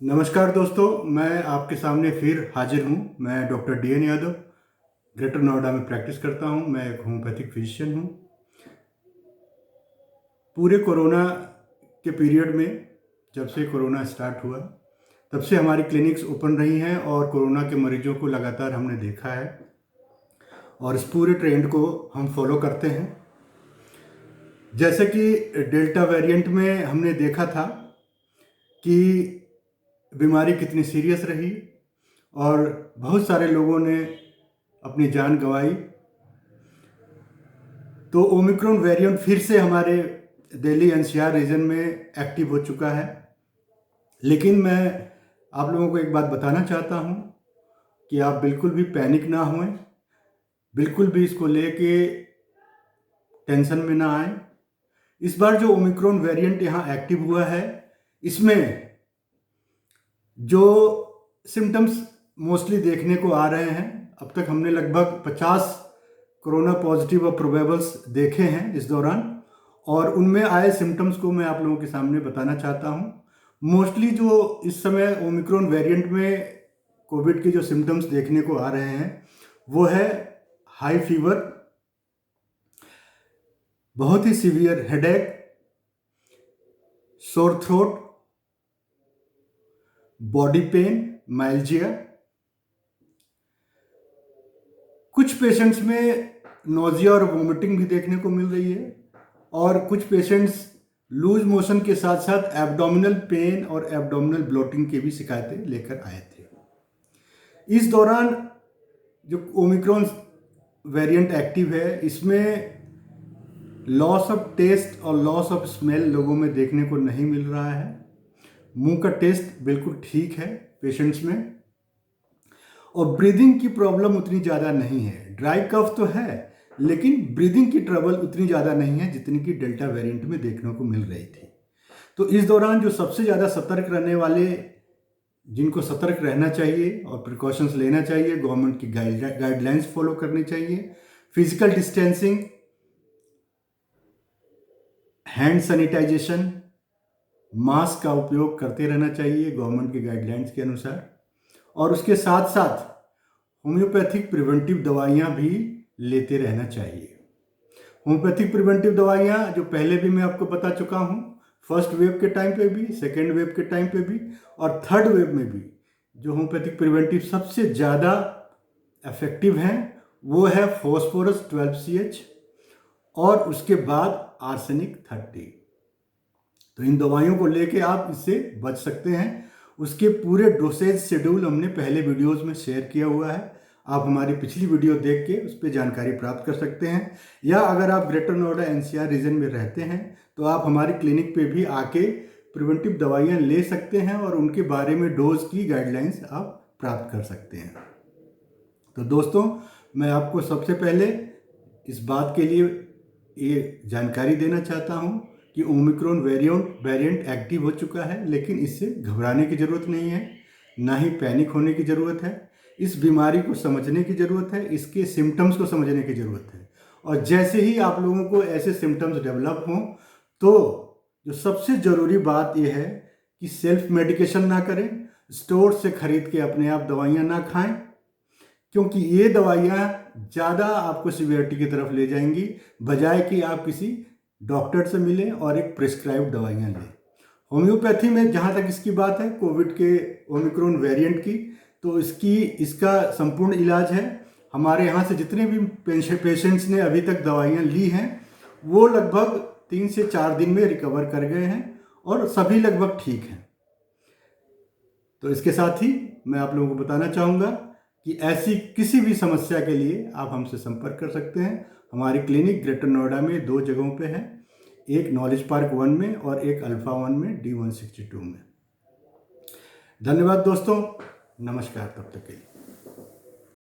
नमस्कार दोस्तों, मैं आपके सामने फिर हाजिर हूँ। मैं doctor DN Yadav greater Noida में प्रैक्टिस करता हूँ। मैं एक होम्योपैथिक फिजिशियन हूँ। पूरे कोरोना के पीरियड में, जब से कोरोना स्टार्ट हुआ तब से हमारी क्लिनिक्स ओपन रही हैं और कोरोना के मरीजों को लगातार हमने देखा है और इस पूरे ट्रेंड को हम फॉलो करते हैं। जैसे कि डेल्टा वेरिएंट में हमने देखा था कि बीमारी कितनी सीरियस रही और बहुत सारे लोगों ने अपनी जान गंवाई। तो ओमिक्रॉन वेरिएंट फिर से हमारे दिल्ली NCR रीजन में एक्टिव हो चुका है। लेकिन मैं आप लोगों को एक बात बताना चाहता हूं कि आप बिल्कुल भी पैनिक ना होएं, बिल्कुल भी इसको लेके टेंशन में ना आए। इस बार जो ओमिक्रॉन वेरिएंट यहाँ एक्टिव हुआ है, इसमें जो सिम्टम्स मोस्टली देखने को आ रहे हैं, अब तक हमने लगभग 50 कोरोना पॉजिटिव और प्रोबेबल्स देखे हैं इस दौरान, और उनमें आए सिम्टम्स को मैं आप लोगों के सामने बताना चाहता हूं। मोस्टली जो इस समय ओमिक्रॉन वेरिएंट में कोविड के जो सिम्टम्स देखने को आ रहे हैं वो है हाई फीवर, बहुत ही severe headache, sore throat, body pain, myalgia. कुछ पेशेंट्स में नोजिया और वोमिटिंग भी देखने को मिल रही है और कुछ पेशेंट्स लूज मोशन के साथ साथ एब्डोमिनल पेन और एब्डोमिनल ब्लोटिंग की भी शिकायतें लेकर आए थे। इस दौरान जो ओमिक्रॉन वेरिएंट एक्टिव है, इसमें लॉस ऑफ टेस्ट और लॉस ऑफ स्मेल लोगों में देखने को नहीं मिल रहा है। मुंह का टेस्ट बिल्कुल ठीक है पेशेंट्स में और ब्रीदिंग की प्रॉब्लम उतनी ज़्यादा नहीं है। ड्राई कफ तो है लेकिन ब्रीदिंग की ट्रबल उतनी ज़्यादा नहीं है जितनी कि डेल्टा वेरिएंट में देखने को मिल रही थी। तो इस दौरान जो सबसे ज़्यादा सतर्क रहने वाले, जिनको सतर्क रहना चाहिए और प्रिकॉशंस लेना चाहिए, गवर्नमेंट की गाइडलाइंस फॉलो करनी चाहिए, physical distancing, hand sanitisation, mask का उपयोग करते रहना चाहिए गवर्नमेंट की गाइडलाइंस के अनुसार, और उसके साथ साथ होम्योपैथिक प्रिवेंटिव दवाइयाँ भी लेते रहना चाहिए। होम्योपैथिक प्रिवेंटिव दवाइयाँ जो पहले भी मैं आपको बता चुका हूँ, फर्स्ट वेव के टाइम पे भी, सेकेंड वेव के टाइम पे भी और थर्ड वेव में भी, जो होम्योपैथिक प्रिवेंटिव सबसे ज़्यादा इफेक्टिव हैं वो है फॉस्फोरस 12CH और उसके बाद आर्सेनिक 30। तो इन दवाइयों को लेके आप इससे बच सकते हैं। उसके पूरे डोसेज शेड्यूल हमने पहले वीडियोस में शेयर किया हुआ है, आप हमारी पिछली वीडियो देख के उस पर जानकारी प्राप्त कर सकते हैं। या अगर आप ग्रेटर नोएडा NCR रीजन में रहते हैं तो आप हमारी क्लिनिक पे भी आके प्रिवेंटिव दवाइयाँ ले सकते हैं और उनके बारे में डोज की गाइडलाइंस आप प्राप्त कर सकते हैं। तो दोस्तों, मैं आपको सबसे पहले इस बात के लिए ये जानकारी देना चाहता हूँ कि ओमिक्रॉन वेरिएंट एक्टिव हो चुका है, लेकिन इससे घबराने की ज़रूरत नहीं है, ना ही पैनिक होने की ज़रूरत है। इस बीमारी को समझने की ज़रूरत है, इसके सिम्टम्स को समझने की ज़रूरत है, और जैसे ही आप लोगों को ऐसे सिम्टम्स डेवलप हों तो जो सबसे ज़रूरी बात यह है कि सेल्फ मेडिकेशन ना करें, स्टोर से खरीद के अपने आप दवाइयाँ ना खाएं, क्योंकि ये दवाइयाँ ज़्यादा आपको सीवियरिटी की तरफ ले जाएंगी, बजाय कि आप किसी डॉक्टर से मिलें और एक प्रिस्क्राइब दवाइयाँ लें। होम्योपैथी में जहाँ तक इसकी बात है, कोविड के ओमिक्रॉन वेरिएंट की, तो इसका संपूर्ण इलाज है। हमारे यहाँ से जितने भी पेशेंट्स ने अभी तक दवाइयाँ ली हैं वो लगभग 3 से 4 दिन में रिकवर कर गए हैं और सभी लगभग ठीक हैं। तो इसके साथ ही मैं आप लोगों को बताना चाहूँगा कि ऐसी किसी भी समस्या के लिए आप हमसे संपर्क कर सकते हैं। हमारी क्लिनिक ग्रेटर नोएडा में 2 जगहों पे है, एक नॉलेज पार्क 1 में और एक अल्फा 1 में D162 में। धन्यवाद दोस्तों, नमस्कार तब तक के लिए।